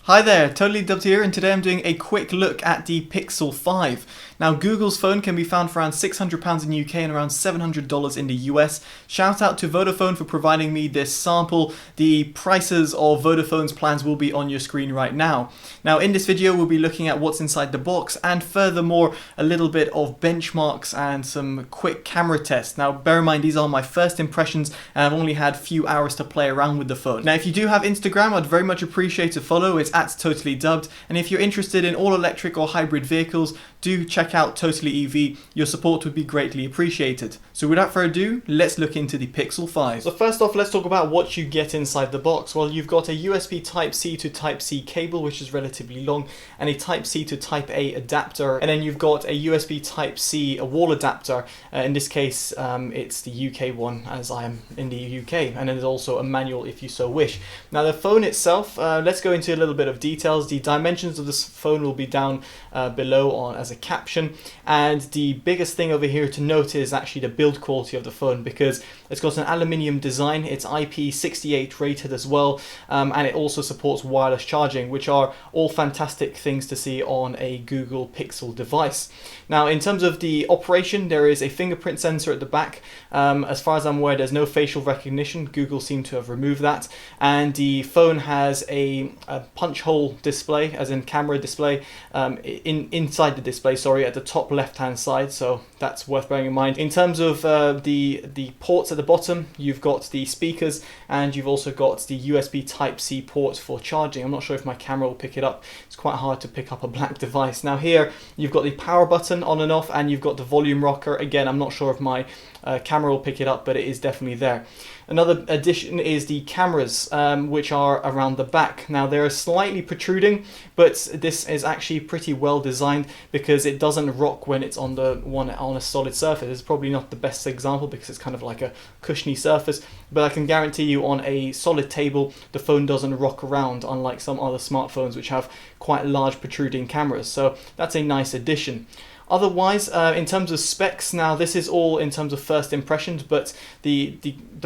Hi there, TotallyDubbed here, and today I'm doing a quick look at the Pixel 5. Now, Google's phone can be found for around £600 in the UK and around $700 in the US. Shout out to Vodafone for providing me this sample. The prices of Vodafone's plans will be on your screen right now. Now, in this video, we'll be looking at what's inside the box and furthermore, a little bit of benchmarks and some quick camera tests. Now, bear in mind, these are my first impressions and I've only had a few hours to play around with the phone. Now, if you do have Instagram, I'd very much appreciate a follow. It's at TotallyDubbed, and if you're interested in all electric or hybrid vehicles, do check out Totally EV. Your support would be greatly appreciated. So without further ado, let's look into the Pixel 5. So first off, let's talk about what you get inside the box. Well, you've got a USB Type-C to Type-C cable, which is relatively long, and a Type-C to Type-A adapter, and then you've got a USB Type-C wall adapter. In this case, it's the UK one, as I am in the UK, and then there's also a manual if you so wish. Now, the phone itself, let's go into a little bit of details. The dimensions of this phone will be down below as a caption, and the biggest thing over here to note is actually the build quality of the phone, because it's got an aluminium design. It's IP68 rated as well, and it also supports wireless charging, which are all fantastic things to see on a Google Pixel device. Now, in terms of the operation, there is a fingerprint sensor at the back. As far as I'm aware, there's no facial recognition. Google seem to have removed that, and the phone has a punch hole display, as in camera display, inside the display, sorry, at the top left hand side, so that's worth bearing in mind. In terms of the ports at the bottom, you've got the speakers, and you've also got the USB Type-C port for charging. I'm not sure if my camera will pick it up. It's quite hard to pick up a black device. Now here you've got the power button on and off, and you've got the volume rocker. Again, I'm not sure if my camera will pick it up, but it is definitely there. Another addition is the cameras, which are around the back. Now, they're slightly protruding, but this is actually pretty well designed because it doesn't rock when it's on a solid surface. It's probably not the best example because it's kind of like a cushiony surface, but I can guarantee you on a solid table, the phone doesn't rock around, unlike some other smartphones which have quite large protruding cameras. So that's a nice addition. Otherwise, in terms of specs, now this is all in terms of first impressions, but the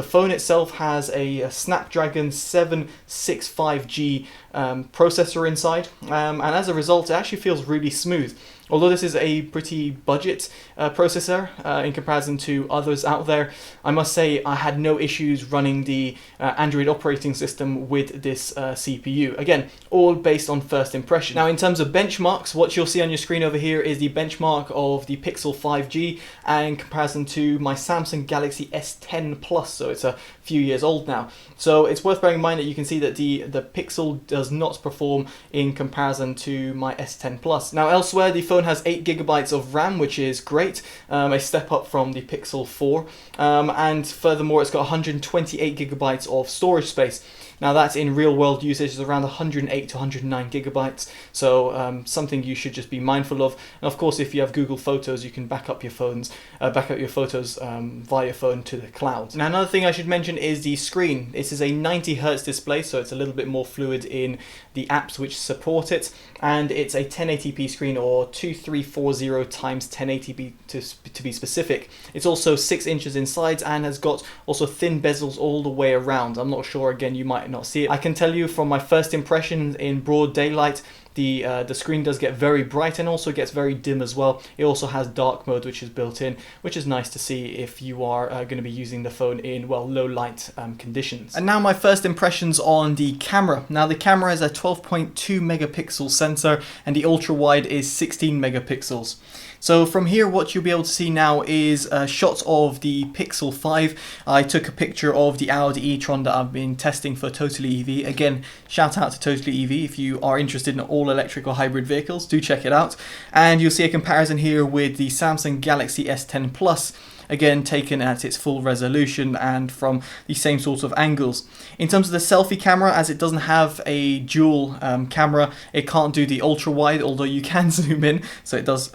phone itself has a Snapdragon 765G processor inside, and as a result, it actually feels really smooth. Although this is a pretty budget processor in comparison to others out there, I must say I had no issues running the Android operating system with this CPU. Again, all based on first impression. Now, in terms of benchmarks, what you'll see on your screen over here is the benchmark of the Pixel 5G in comparison to my Samsung Galaxy S10 Plus, so it's a few years old now. So it's worth bearing in mind that you can see that the Pixel does not perform in comparison to my S10 Plus. Now, elsewhere, the phone has 8 GB of RAM, which is great, a step up from the Pixel 4, and furthermore, it's got 128 GB of storage space. Now, that's in real world usage is around 108 to 109 GB, so something you should just be mindful of. And of course, if you have Google Photos, you can back up your photos via your phone to the cloud. Now, another thing I should mention is the screen. This is a 90 Hz display, so it's a little bit more fluid in the apps which support it, and it's a 1080p screen, or 2340 times 1080p to be specific. It's also 6 inches in sides and has got also thin bezels all the way around. I'm not sure, again, you might not see it. I can tell you from my first impression in broad daylight, the screen does get very bright and also gets very dim as well. It also has dark mode, which is built in, which is nice to see if you are going to be using the phone in, well, low light conditions. And now my first impressions on the camera. Now, the camera has a 12.2 megapixel sensor and the ultra wide is 16 megapixels. So from here, what you'll be able to see now is shots of the Pixel 5. I took a picture of the Audi e-tron that I've been testing for Totally EV. Again, shout out to Totally EV. If you are interested in all electric or hybrid vehicles, do check it out. And you'll see a comparison here with the Samsung Galaxy S10 Plus. Again, taken at its full resolution and from the same sort of angles. In terms of the selfie camera, as it doesn't have a dual camera, it can't do the ultra wide, although you can zoom in, so it does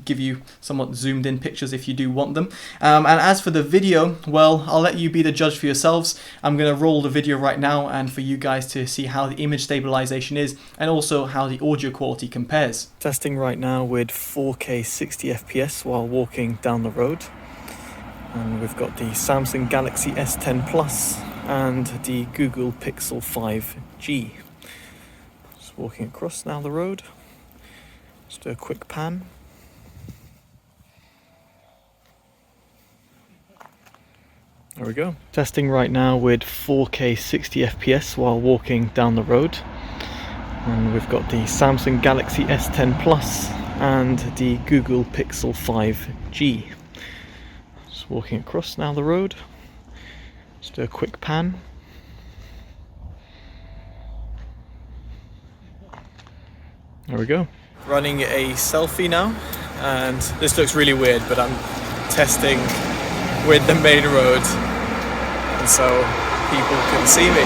give you somewhat zoomed in pictures if you do want them. And as for the video, well, I'll let you be the judge for yourselves. I'm going to roll the video right now and for you guys to see how the image stabilization is and also how the audio quality compares. Testing right now with 4K 60 FPS while walking down the road. And we've got the Samsung Galaxy S10 Plus and the Google Pixel 5G. Just walking across now the road. Just do a quick pan. There we go. Testing right now with 4K 60 FPS while walking down the road. And we've got the Samsung Galaxy S10 Plus and the Google Pixel 5G. Just walking across now the road. Just do a quick pan. There we go. Running a selfie now, and this looks really weird, but I'm testing with the main road, and so people can see me.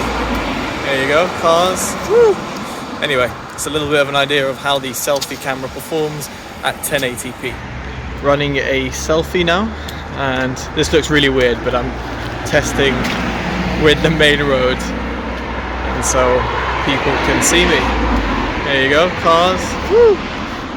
There you go, cars. Woo! Anyway, it's a little bit of an idea of how the selfie camera performs at 1080p. Running a selfie now, and this looks really weird, but I'm testing with the main road, and so people can see me. There you go, cars. Woo!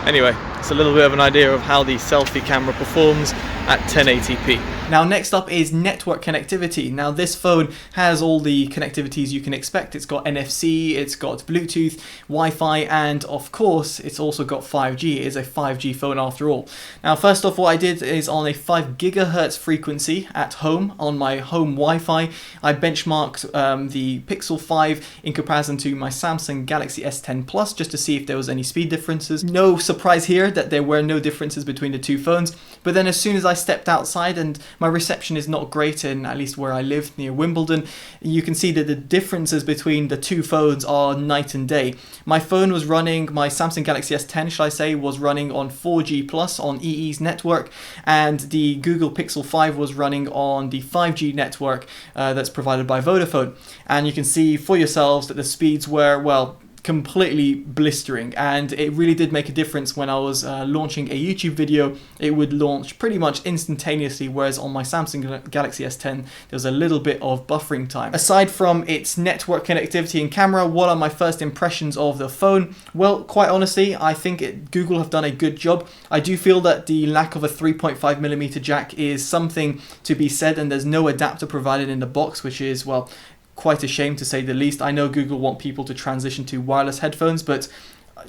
Anyway, it's a little bit of an idea of how the selfie camera performs at 1080p. Now next up is network connectivity. Now this phone has all the connectivities you can expect. It's got NFC, it's got Bluetooth, Wi-Fi, and of course it's also got 5G. It is a 5G phone after all. Now first off, what I did is on a 5 gigahertz frequency at home on my home Wi-Fi, I benchmarked the Pixel 5 in comparison to my Samsung Galaxy S10 Plus just to see if there was any speed differences. No surprise here that there were no differences between the two phones, but then as soon as I stepped outside, and my reception is not great in at least where I live near Wimbledon, you can see that the differences between the two phones are night and day. My phone was running, my Samsung Galaxy S10 shall I say, was running on 4G plus on EE's network, and the Google Pixel 5 was running on the 5G network that's provided by Vodafone. And you can see for yourselves that the speeds were, well, completely blistering, and it really did make a difference. When I was launching a YouTube video, it would launch pretty much instantaneously, whereas on my Samsung Galaxy S10 there was a little bit of buffering time. Aside from its network connectivity and camera, what are my first impressions of the phone? Well, quite honestly, I think Google have done a good job. I do feel that the lack of a 3.5mm jack is something to be said, and there's no adapter provided in the box, which is, well, quite a shame to say the least. I know Google want people to transition to wireless headphones, but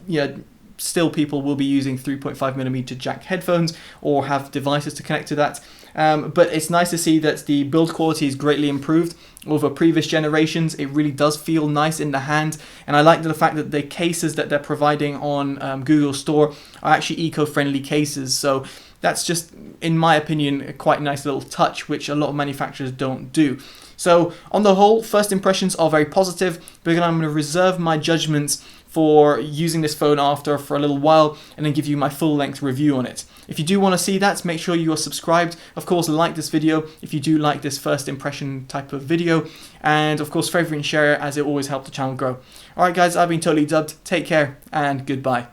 yeah, still people will be using 3.5mm jack headphones or have devices to connect to that. But it's nice to see that the build quality is greatly improved over previous generations. It really does feel nice in the hand, and I like the fact that the cases that they're providing on Google Store are actually eco-friendly cases. So that's just, in my opinion, a quite nice little touch, which a lot of manufacturers don't do. So on the whole, first impressions are very positive, but I'm going to reserve my judgments for using this phone for a little while, and then give you my full-length review on it. If you do want to see that, make sure you are subscribed. Of course, like this video if you do like this first impression type of video, and of course, favorite and share it, as it always helps the channel grow. Alright guys, I've been Totally Dubbed. Take care and goodbye.